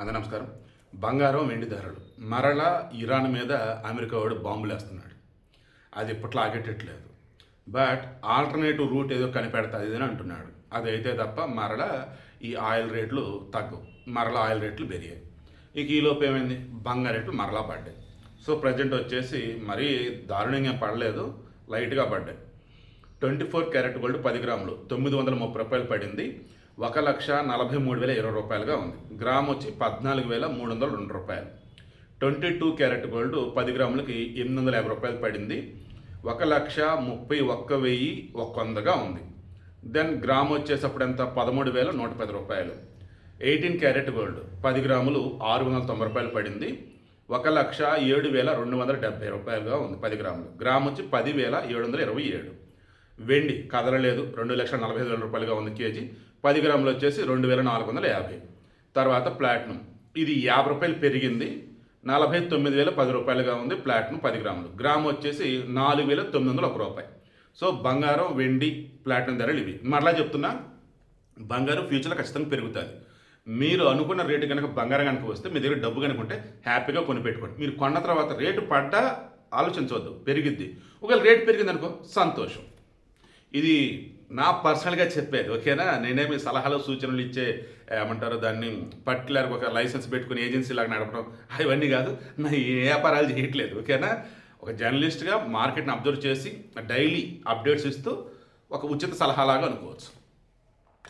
అందరూ నమస్కారం. బంగారం, వెండి ధరలు మరలా ఇరాన్ మీద అమెరికా వాడు బాంబులు వేస్తున్నాడు. అది ఇప్పట్లో ఆగేటట్లేదు. బట్ ఆల్టర్నేటివ్ రూట్ ఏదో కనిపెడతాది అని అంటున్నాడు. అదైతే తప్ప మరలా ఈ ఆయిల్ రేట్లు తగ్గవు. మరలా ఆయిల్ రేట్లు పెరిగాయి. ఇక ఈలోపు ఏమైంది, బంగారు రేట్లు మరలా పడ్డాయి. సో ప్రజెంట్ వచ్చేసి మరీ దారుణంగా పడలేదు, లైట్గా పడ్డాయి. 24 క్యారెట్ గోల్డ్ 10 గ్రాములు 930 రూపాయలు పడింది. 1,43,020 రూపాయలుగా ఉంది. గ్రామ్ వచ్చి 14,302 రూపాయలు. 22 క్యారెట్ గోల్డ్ 10 గ్రాములకి 850 రూపాయలు పడింది. 1,31,100గా ఉంది. దెన్ గ్రామ్ వచ్చేసప్పుడు ఎంత, 13,110 రూపాయలు. 18 క్యారెట్ గోల్డ్ 10 గ్రాములు 690 రూపాయలు పడింది. 1,07,270 రూపాయలుగా ఉంది 10 గ్రాములు. గ్రామ్ వచ్చి 10,727. వెండి కదలలేదు, 2,45,000 రూపాయలుగా ఉంది కేజీ. 10 గ్రాములు వచ్చేసి 2,450. తర్వాత ప్లాటినం, ఇది 50 రూపాయలు పెరిగింది, 49,010 రూపాయలుగా ఉంది ప్లాటినం 10 గ్రాములు. గ్రామ్ వచ్చేసి 4,901 రూపాయి. సో బంగారం, వెండి, ప్లాటినం ధరలు ఇవి. మరలా చెప్తున్నా, బంగారం ఫ్యూచర్లో ఖచ్చితంగా పెరుగుతుంది. మీరు అనుకున్న రేటు కనుక బంగారం కనుక వస్తే మీ దగ్గర డబ్బు కనుక ఉంటే హ్యాపీగా కొనిపెట్టుకోండి. మీరు కొన్న తర్వాత రేటు పడ్డా ఆలోచించవద్దు, పెరిగిద్ది. ఒకవేళ రేటు పెరిగింది అనుకో, సంతోషం. ఇది నా పర్సనల్గా చెప్పేది, ఓకేనా? నేనేమి సలహాలు సూచనలు ఇచ్చే ఏమంటారు దాన్ని పర్టికులర్గా ఒక లైసెన్స్ పెట్టుకుని ఏజెన్సీ లాగా నడపడం అవన్నీ కాదు. నా ఏ వ్యాపారాలు చేయట్లేదు, ఓకేనా? ఒక జర్నలిస్ట్గా మార్కెట్ని అబ్జర్వ్ చేసి డైలీ అప్డేట్స్ ఇస్తూ ఒక ఉచిత సలహాలాగా అనుకోవచ్చు.